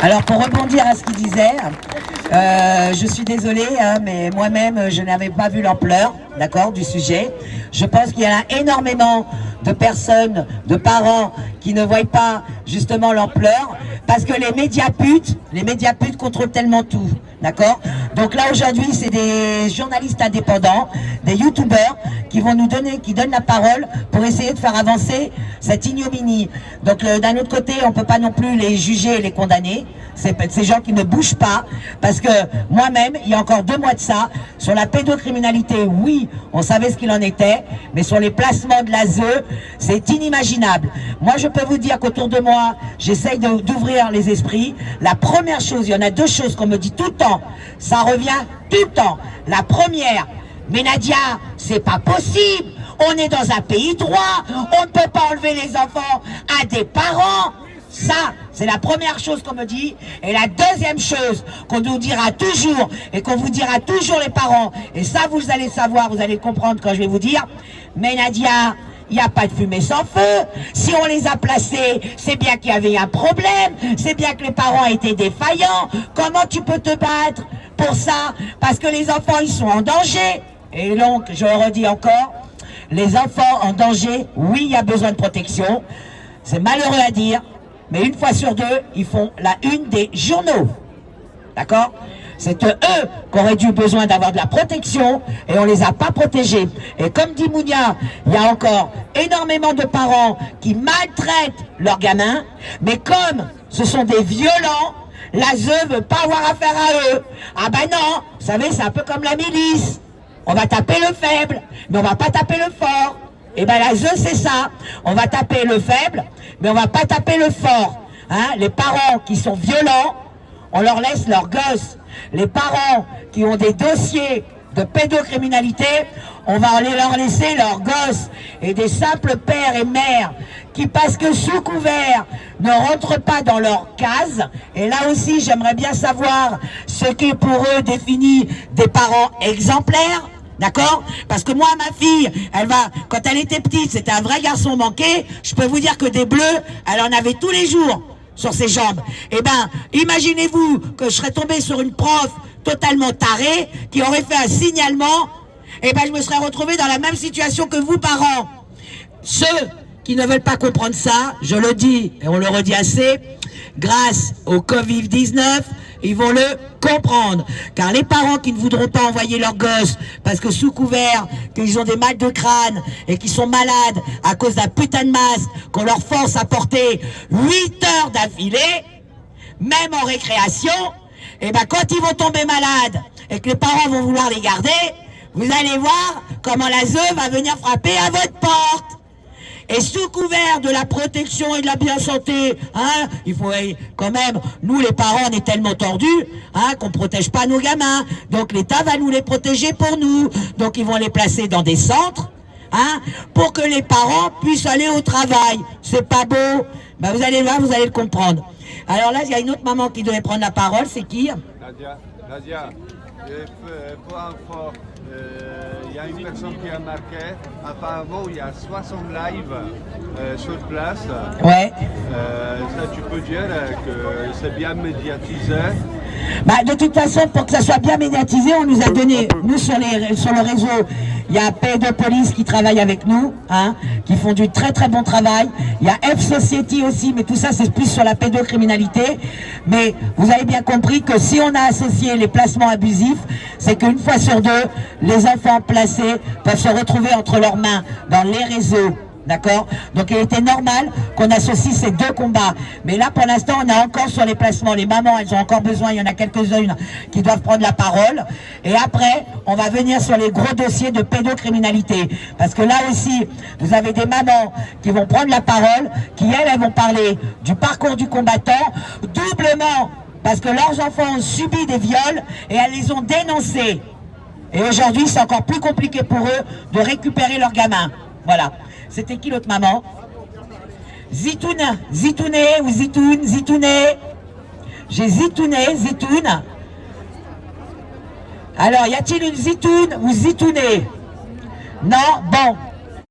Alors pour rebondir à ce qu'il disait, je suis désolée, hein, mais moi-même je n'avais pas vu l'ampleur, d'accord, du sujet. Je pense qu'il y a énormément de personnes, de parents qui ne voient pas justement l'ampleur, parce que les médias putes contrôlent tellement tout, d'accord. Donc là aujourd'hui c'est des journalistes indépendants, des youtubeurs qui vont nous donner, qui donnent la parole pour essayer de faire avancer cette ignominie. Donc d'un autre côté on peut pas non plus les juger et les condamner. Ces gens qui ne bougent pas, parce que moi-même, il y a encore 2 mois de ça, sur la pédocriminalité, oui, on savait ce qu'il en était, mais sur les placements de l'ASE, c'est inimaginable. Moi, je peux vous dire qu'autour de moi, j'essaye d'ouvrir les esprits. La première chose, il y en a 2 choses qu'on me dit tout le temps, ça revient tout le temps. La première, mais Nadia, c'est pas possible, on est dans un pays droit, on ne peut pas enlever les enfants à des parents. Ça, c'est la première chose qu'on me dit. Et la deuxième chose qu'on nous dira toujours, et qu'on vous dira toujours les parents, et ça vous allez savoir, vous allez comprendre quand je vais vous dire, mais Nadia, il n'y a pas de fumée sans feu. Si on les a placés, c'est bien qu'il y avait un problème, c'est bien que les parents étaient défaillants. Comment tu peux te battre pour ça? Parce que les enfants, ils sont en danger. Et donc, je le redis encore, les enfants en danger, oui, il y a besoin de protection. C'est malheureux à dire, mais une fois sur 2, ils font la une des journaux. D'accord? C'est eux qui auraient dû besoin d'avoir de la protection et on les a pas protégés. Et comme dit Mounia, il y a encore énormément de parents qui maltraitent leurs gamins, mais comme ce sont des violents, l'ASE veut pas avoir affaire à eux. Ah ben non, vous savez, c'est un peu comme la milice. On va taper le faible, mais on va pas taper le fort. Et bien l'ASE c'est ça, on va taper le faible, mais on va pas taper le fort. Hein? Les parents qui sont violents, on leur laisse leurs gosses. Les parents qui ont des dossiers de pédocriminalité, on va leur laisser leurs gosses. Et des simples pères et mères qui, parce que sous couvert, ne rentrent pas dans leur case. Et là aussi, j'aimerais bien savoir ce qu'est pour eux défini des parents exemplaires. D'accord? Parce que moi, ma fille, quand elle était petite, c'était un vrai garçon manqué. Je peux vous dire que des bleus, elle en avait tous les jours sur ses jambes. Eh ben, imaginez-vous que je serais tombé sur une prof totalement tarée qui aurait fait un signalement. Eh ben, je me serais retrouvé dans la même situation que vous, parents. Ceux qui ne veulent pas comprendre ça, je le dis et on le redit assez, grâce au Covid-19, ils vont le comprendre. Car les parents qui ne voudront pas envoyer leurs gosses parce que sous couvert qu'ils ont des mal de crâne et qu'ils sont malades à cause d'un putain de masque qu'on leur force à porter 8 heures d'affilée, même en récréation, et ben quand ils vont tomber malades et que les parents vont vouloir les garder, vous allez voir comment l'ASE va venir frapper à votre porte. Et sous couvert de la protection et de la bien-santé, hein, il faut quand même, nous les parents on est tellement tordus, hein, qu'on protège pas nos gamins. Donc l'État va nous les protéger pour nous. Donc ils vont les placer dans des centres, hein, pour que les parents puissent aller au travail. C'est pas beau. Ben, vous allez voir, vous allez le comprendre. Alors là, il y a une autre maman qui devait prendre la parole, c'est qui? Nadia, pour info, il y a une personne qui a marqué, apparemment il y a 60 lives sur place. Ouais. Ça, tu peux dire que c'est bien médiatisé. Bah, de toute façon, pour que ça soit bien médiatisé, on nous a donné, nous sur le réseau, il y a Pédopolice qui travaille avec nous, hein, qui font du très très bon travail. Il y a F-Society aussi, mais tout ça c'est plus sur la pédocriminalité. Mais vous avez bien compris que si on a associé les placements abusifs, c'est qu'une fois sur 2, les enfants placés peuvent se retrouver entre leurs mains dans les réseaux. D'accord? Donc il était normal qu'on associe ces 2 combats. Mais là pour l'instant on est encore sur les placements. Les mamans elles ont encore besoin, il y en a quelques-unes qui doivent prendre la parole. Et après on va venir sur les gros dossiers de pédocriminalité. Parce que là aussi vous avez des mamans qui vont prendre la parole, qui elles vont parler du parcours du combattant, doublement parce que leurs enfants ont subi des viols et elles les ont dénoncés. Et aujourd'hui c'est encore plus compliqué pour eux de récupérer leurs gamins. Voilà. C'était qui l'autre maman? Zitoune ou Zitouné. J'ai Zitoune. Alors, y a-t-il une Zitoune ou Zitouné? Non? Bon.